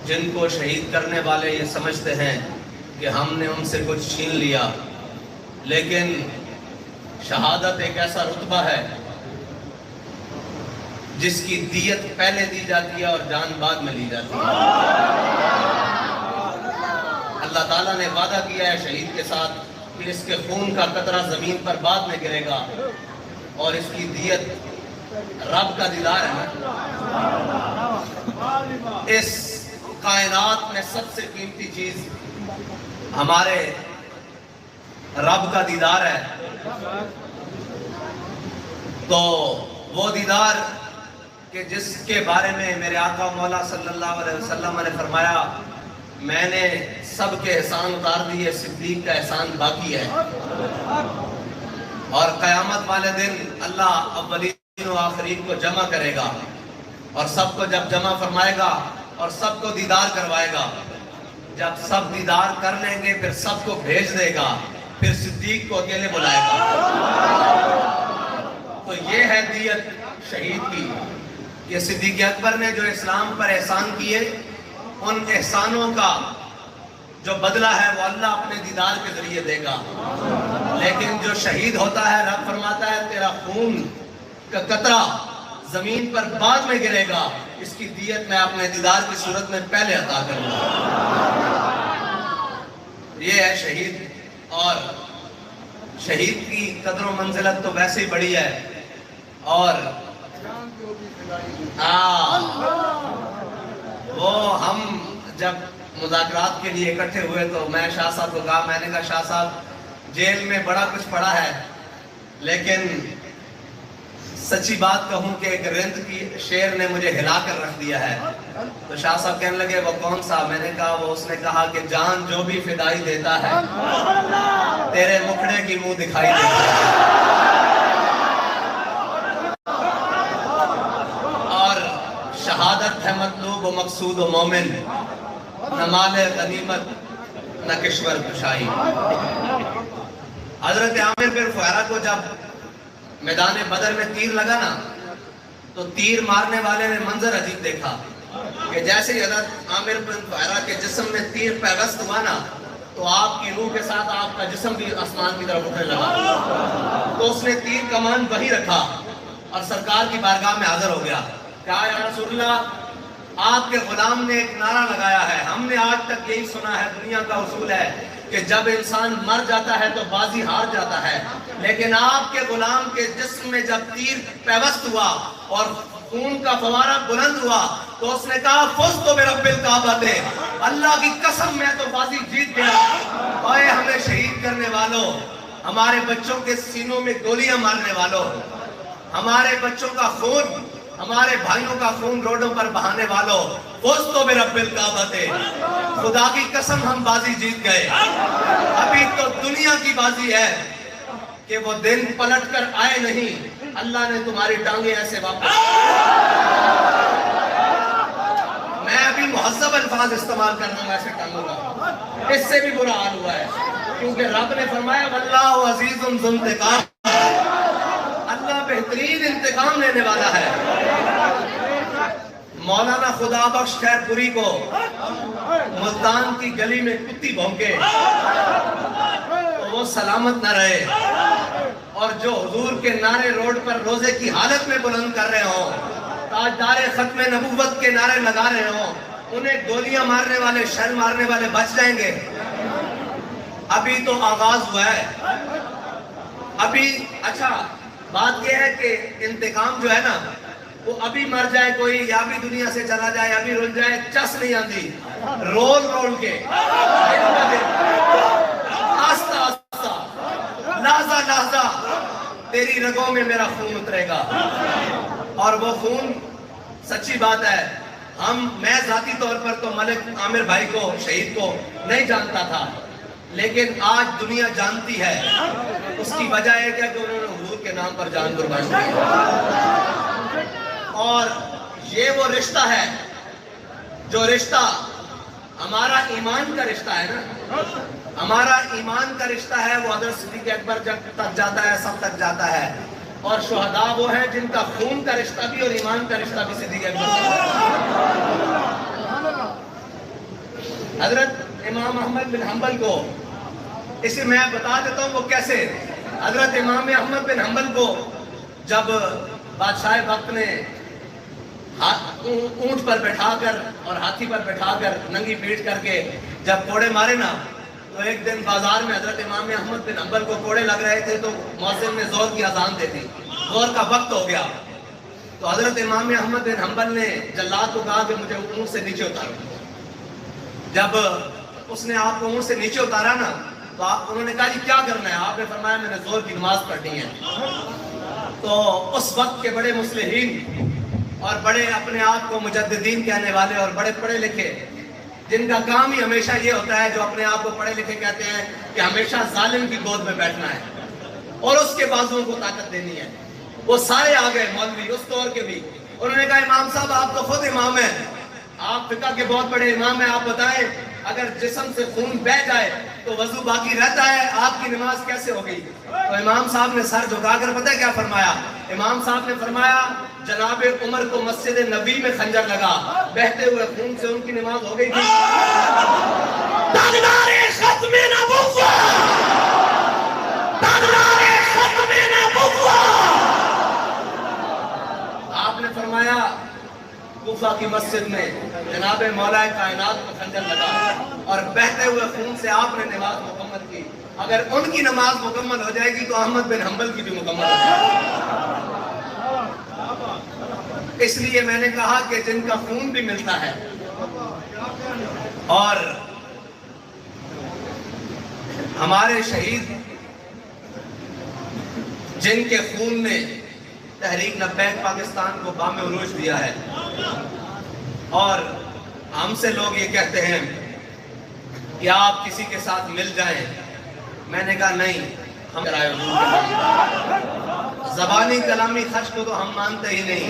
جن کو شہید کرنے والے یہ سمجھتے ہیں کہ ہم نے ان سے کچھ چھین لیا، لیکن شہادت ایک ایسا رتبہ ہے جس کی دیت پہلے دی جاتی ہے اور جان بعد میں لی جاتی ہے۔ اللہ تعالیٰ نے وعدہ کیا ہے شہید کے ساتھ کہ اس کے خون کا قطرہ زمین پر بعد میں گرے گا، اور اس کی دیت رب کا دیدار ہے۔ اس کائنات میں سب سے قیمتی چیز ہمارے رب کا دیدار ہے، تو وہ دیدار کہ جس کے بارے میں میرے آقا مولا صلی اللہ علیہ وسلم نے فرمایا میں نے سب کے احسان اتار دیے، صدیق کا احسان باقی ہے۔ اور قیامت والے دن اللہ اولین و آخرین کو جمع کرے گا، اور سب کو جب جمع فرمائے گا اور سب کو دیدار کروائے گا، جب سب دیدار کر لیں گے پھر سب کو بھیج دے گا، پھر صدیق کو اکیلے بلائے گا۔ تو یہ ہے دیت شہید کی کہ صدیق اکبر نے جو اسلام پر احسان کیے، ان احسانوں کا جو بدلہ ہے وہ اللہ اپنے دیدار کے ذریعے دے گا۔ لیکن جو شہید ہوتا ہے، رب فرماتا ہے تیرا خون کا قطرہ زمین پر بعد میں گرے گا، اس کی دیت میں اپنے دیدار کی صورت میں پہلے عطا کروں گا۔ یہ ہے شہید، اور شہید کی قدر و منزلت تو ویسے ہی بڑی ہے۔ اور وہ ہم جب مذاکرات کے لیے اکٹھے ہوئے تو میں شاہ صاحب کو کہا، میں نے کہا شاہ صاحب جیل میں بڑا کچھ پڑا ہے، لیکن سچی بات کہوں کہ ایک رند کی شیر نے مجھے ہلا کر رکھ دیا ہے۔ تو شاہ صاحب کہنے لگے وہ کون سا؟ میں نے کہا وہ اس نے کہا کہ جان جو بھی فدائی دیتا ہے تیرے مکھڑے کی منہ دکھائی دیتا ہے۔ اور شہادت ہے مطلوب و مقصود و مومن، نہ مال غنیمت نہ کشور کشائی۔ حضرت عامر بن فہرہ کو جب میدان بدر میں تیر لگا نا، تو تیر مارنے والے نے منظر عجیب دیکھا کہ جیسے ہی حضرت عامر بن فہرہ کے جسم میں تیر پیوست ہوا نا، تو آپ کی روح کے ساتھ آپ کا جسم بھی آسمان کی طرف اٹھنے لگا۔ تو اس نے تیر کمان وہیں رکھا اور سرکار کی بارگاہ میں حاضر ہو گیا۔ کہا یا رسول اللہ، آپ کے غلام نے ایک نعرہ لگایا ہے، ہم نے آج تک یہی سنا ہے، دنیا کا اصول ہے کہ جب انسان مر جاتا ہے تو بازی ہار جاتا ہے، لیکن آپ کے غلام کے جسم میں جب تیر پیوست ہوا اور خون کا فوارہ بلند ہوا تو اس نے کہا فزت برب الکعبہ، اللہ کی قسم میں تو بازی جیت گیا۔ اے ہمیں شہید کرنے والوں، ہمارے بچوں کے سینوں میں گولیاں مارنے والوں، ہمارے بچوں کا خون، ہمارے بھائیوں کا خون روڈوں پر بہانے والوں، فزت برب الکعبہ، خدا کی قسم ہم بازی جیت گئے۔ ابھی تو دنیا کی بازی ہے کہ وہ دن پلٹ کر آئے نہیں، اللہ نے تمہاری ٹانگیں ایسے واپس۔ میں ابھی مہذب الفاظ استعمال کر رہا ہوں ایسے ٹانگوں کا، اس سے بھی برا حال ہوا ہے، کیونکہ رب نے فرمایا واللہ عزیز ذو انتقام، اللہ بہترین انتقام لینے والا ہے۔ مولانا خدا بخش خیر پوری کو ملتان کی گلی میں کتی بھونکے تو وہ سلامت نہ رہے، اور جو حضور کے نعرے روڈ پر روزے کی حالت میں بلند کر رہے ہوں، تاجدار ختم نبوت کے نعرے لگا رہے ہوں، انہیں گولیاں مارنے والے، شر مارنے والے بچ جائیں گے؟ ابھی تو آغاز ہوا ہے۔ ابھی اچھا بات یہ ہے کہ انتقام جو ہے نا، وہ ابھی مر جائے کوئی، یا ابھی دنیا سے چلا جائے، ابھی رل جائے، چس نہیں آتی، رول رول کے آہستہ آہستہ، لحظہ لحظہ تیری رگوں میں میرا خون اترے گا۔ اور وہ خون سچی بات ہے، میں ذاتی طور پر تو ملک عامر بھائی کو، شہید کو نہیں جانتا تھا، لیکن آج دنیا جانتی ہے۔ اس کی وجہ ایک ہے کہ انہوں نے حضور کے نام پر جان قربان کی، اور یہ وہ رشتہ ہے جو رشتہ ہمارا ایمان کا رشتہ ہے نا، ہمارا ایمان کا رشتہ ہے، وہ حضرت صدیق اکبر تک جاتا ہے، سب تک جاتا ہے۔ اور شہداء وہ ہیں جن کا خون کا رشتہ بھی اور ایمان کا رشتہ بھی صدیق اکبر تک۔ حضرت امام احمد بن حنبل کو، اسے میں بتا دیتا ہوں وہ کیسے. حضرت امام احمد بن حنبل کو جب بادشاہ وقت نے اونٹ پر بٹھا کر اور ہاتھی پر بٹھا کر ننگی پیٹھ کر کے جب کوڑے مارے نا، تو ایک دن بازار میں حضرت امام احمد بن حنبل کو کوڑے لگ رہے تھے، تو مؤذن نے زور کی اذان دے دی، زور کا وقت ہو گیا. تو حضرت امام احمد بن حنبل نے جلاد کو کہا کہ مجھے اونٹ سے نیچے اتارو. جب اس نے آپ کو اونٹ سے نیچے اتارا نا، تو انہوں نے کہا جی کیا کرنا ہے؟ آپ نے فرمایا میں نے زور کی نماز پڑھنی ہے. تو اس وقت کے بڑے مصلحین اور بڑے اپنے آپ کو مجددین کہنے والے اور بڑے پڑھے لکھے، جن کا کام ہی ہمیشہ یہ ہوتا ہے، جو اپنے آپ کو پڑھے لکھے کہتے ہیں، کہ ہمیشہ ظالم کی گود میں بیٹھنا ہے اور اس کے بازوؤں کو طاقت دینی ہے، وہ سارے آ گئے مولوی اس دور کے بھی. انہوں نے کہا امام صاحب آپ تو خود امام ہیں، آپ فقہ کے بہت بڑے امام ہیں، آپ بتائیں اگر جسم سے خون بہ جائے تو وضو باقی رہتا ہے، آپ کی نماز کیسے ہوگی؟ تو امام صاحب نے سر جھکا کر پتہ کیا فرمایا؟ امام صاحب نے فرمایا جناب عمر کو مسجد نبی میں خنجر لگا، بہتے ہوئے خون سے ان کی نماز ہو گئی تھی. تاجدار ختم نبوت، تاجدار ختم نبوت. آپ نے فرمایا کوفہ کی مسجد میں جناب مولا کائنات کو خنجر لگا اور بہتے ہوئے خون سے آپ نے نماز مکمل کی. اگر ان کی نماز مکمل ہو جائے گی تو احمد بن حنبل کی بھی مکمل ہو جائے گی. اس لیے میں نے کہا کہ جن کا خون بھی ملتا ہے اور ہمارے شہید جن کے خون نے تحریک لبیک پاکستان کو بام عروج دیا ہے، اور ہم سے لوگ یہ کہتے ہیں کہ آپ کسی کے ساتھ مل جائیں، میں نے کہا نہیں، ہم زبانی کلامی خرچ کو تو ہم مانتے ہی نہیں،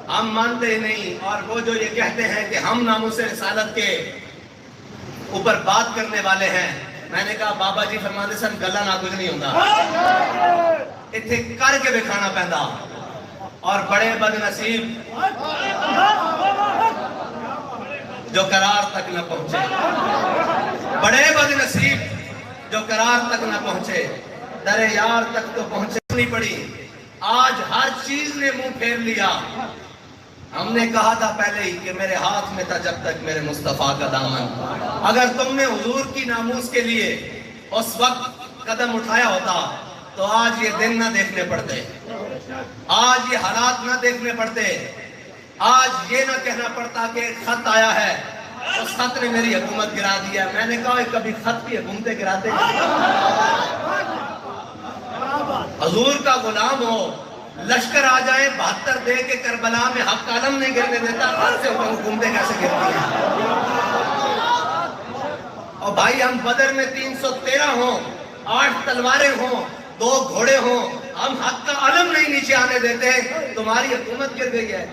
ہم مانتے ہی نہیں. اور وہ جو یہ کہتے ہیں کہ ہم ناموس رسالت کے اوپر بات کرنے والے ہیں، میں نے کہا بابا جی فرماتے سن گلا نہ کچھ نہیں ہوتا، اتنے کر کے بکھانا پہندا. اور بڑے بد نصیب جو قرار تک نہ پہنچے، بڑے بد نصیب جو قرار تک نہ پہنچے، در یار تک تو پہنچنی پڑی. آج ہر چیز نے منہ پھیر لیا. ہم نے کہا تھا پہلے ہی کہ میرے ہاتھ میں تھا جب تک میرے مصطفیٰ کا دامن. اگر تم نے حضور کی ناموس کے لیے اس وقت قدم اٹھایا ہوتا تو آج یہ دن نہ دیکھنے پڑتے، آج یہ حالات نہ دیکھنے پڑتے، آج یہ نہ کہنا پڑتا کہ ایک خط آیا ہے، اس خط نے میری حکومت گرا دیا. میں نے کہا کبھی خط کی حکومتیں گراتے ہیں؟ حضور کا غلام ہو، لشکر آ جائیں 72 دے کے کربلا میں حق عالم نہیں گرنے دیتا، خط سے حکومتیں کیسے گرتی ہیں؟ اور بھائی ہم بدر میں 313 ہوں، 8 تلواریں ہوں، 2 گھوڑے ہوں، ہم حق کا علم نہیں نیچے آنے دیتے، تمہاری حکومت گر گئی ہے.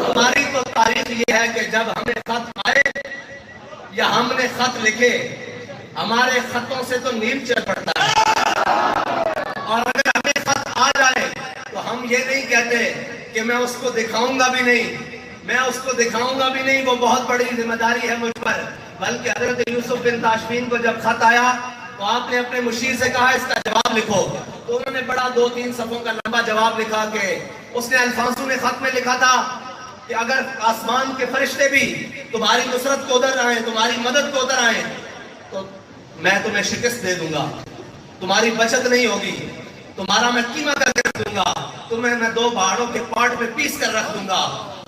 ہماری تو تاریخ یہ ہے کہ جب ہمیں خط آئے یا ہم نے خط لکھے، ہمارے خطوں سے تو نیل چل پڑتا ہے. اور اگر ہمیں خط آ جائے تو ہم یہ نہیں کہتے کہ میں اس کو دکھاؤں گا بھی نہیں، میں اس کو دکھاؤں گا بھی نہیں، وہ بہت بڑی ذمہ داری ہے مجھ پر. بلکہ حضرت یوسف بن تاشفین کو جب خط آیا تو آپ نے اپنے مشیر سے کہا اس کا جواب لکھو. تو انہوں نے بڑا 2-3 صفحوں کا لمبا جواب لکھا کہ اس نے الفانسو نے خط میں لکھا تھا کہ اگر آسمان کے فرشتے بھی تمہاری نصرت کو ادھر آئیں، تمہاری مدد کو ادھر آئیں، تو میں تمہیں شکست دے دوں گا، تمہاری بچت نہیں ہوگی، تمہارا میں قیمہ کر کے رکھ دوں گا، تمہیں میں 2 پہاڑوں کے پارٹ میں پیس کر رکھ دوں گا.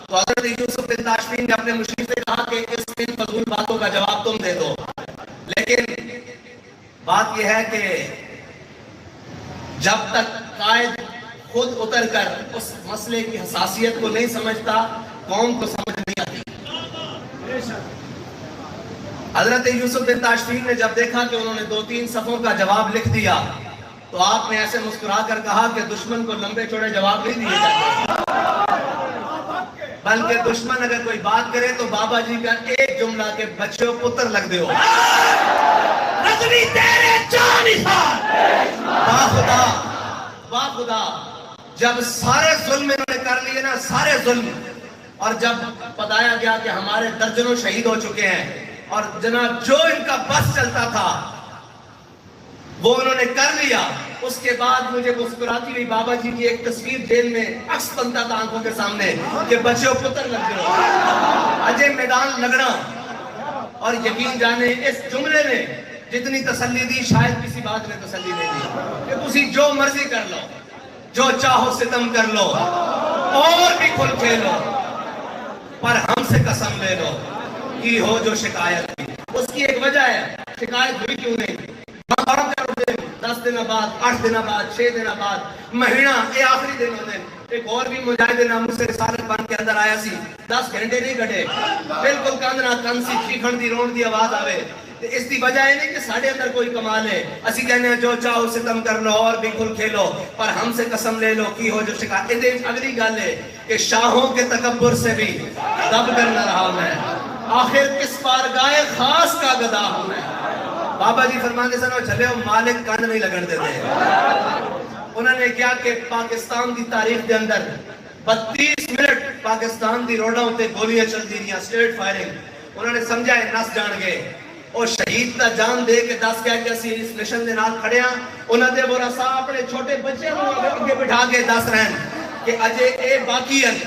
تو حضرت یوسف بن تاشفین نے اپنے مشیر سے کہا کہ اس ان فضول باتوں کا جواب تم دے دو. لیکن بات یہ ہے کہ جب تک قائد خود اتر کر اس مسئلے کی حساسیت کو نہیں سمجھتا، قوم کو سمجھ نہیں آتی. حضرت یوسف بن تاشفین نے جب دیکھا کہ انہوں نے 2-3 صفحوں کا جواب لکھ دیا تو آپ نے ایسے مسکرا کر کہا کہ دشمن کو لمبے چوڑے جواب نہیں دیے جاتے، بلکہ دشمن اگر کوئی بات کرے تو بابا جی کا ایک جملہ کے بچوں پتر لگ دے ہو. رضوی تیرے جان نثار باخدا باخدا جب سارے ظلم انہوں نے کر لیے نا سارے ظلم اور جب بتایا گیا کہ ہمارے درجنوں شہید ہو چکے ہیں اور جناب جو ان کا بس چلتا تھا وہ انہوں نے کر لیا اس کے بعد مجھے مسکراتی ہوئی بابا جی کی ایک تصویر جیل میں عکس بنتا تھا آنکھوں کے سامنے کہ بچوں پتر لگ گئے اجے میدان لگنا اور یقین جانے اس جملے نے جتنی تسلی دی شاید کسی بات نے تسلی نہیں دی کہ تسی جو مرضی کر لو جو چاہو ستم کر لو اور بھی کھل کھیلو پر ہم سے قسم لے لو کی ہو جو شکایت کی اس کی ایک وجہ ہے شکایت ہوئی کیوں نہیں 10 دن بعد 8 دن بعد 6 دن بعد مہینہ اے آخری دن ہوتے ایک اور بھی مجاہد ناموں سے رسالت بان کے اندر آیا سی 10 گھنٹے نہیں گھٹے بالکل کاندنا کن سی چیخن دی رون دی آواز آوے اس دی وجہ ہے نہیں کہ ساڑھے اندر کوئی کمال ہے اسی کہنے ہیں جو چاہو ستم کر لو اور بھی کھل کھیلو پر ہم سے قسم لے لو کی ہو جو شکایت اگلی گل ہے کہ شاہوں کے تکبر سے بھی دب کر نہ رہا میں آخر کس بارگاہ خاص کا گدا ہوں میں بابا جی فرماتے سنو چلے ہو مالک کان نہیں لگن دیتے انہوں نے کیا کہ پاکستان دی تاریخ دے اندر 32 منٹ پاکستان دی روڈوں تے گولیاں چل دی رہی ہیں سٹریٹ فائرنگ انہوں نے سمجھا ہے نس جان گئے اور شہید تا جان دے کے 10 کہہ کے اسی اس مشن دے نال کھڑے ہیں انہوں نے بورا صاحب اپنے چھوٹے بچے اگے بٹھا کے 10 رہن کہ اجے اے باقی ہیں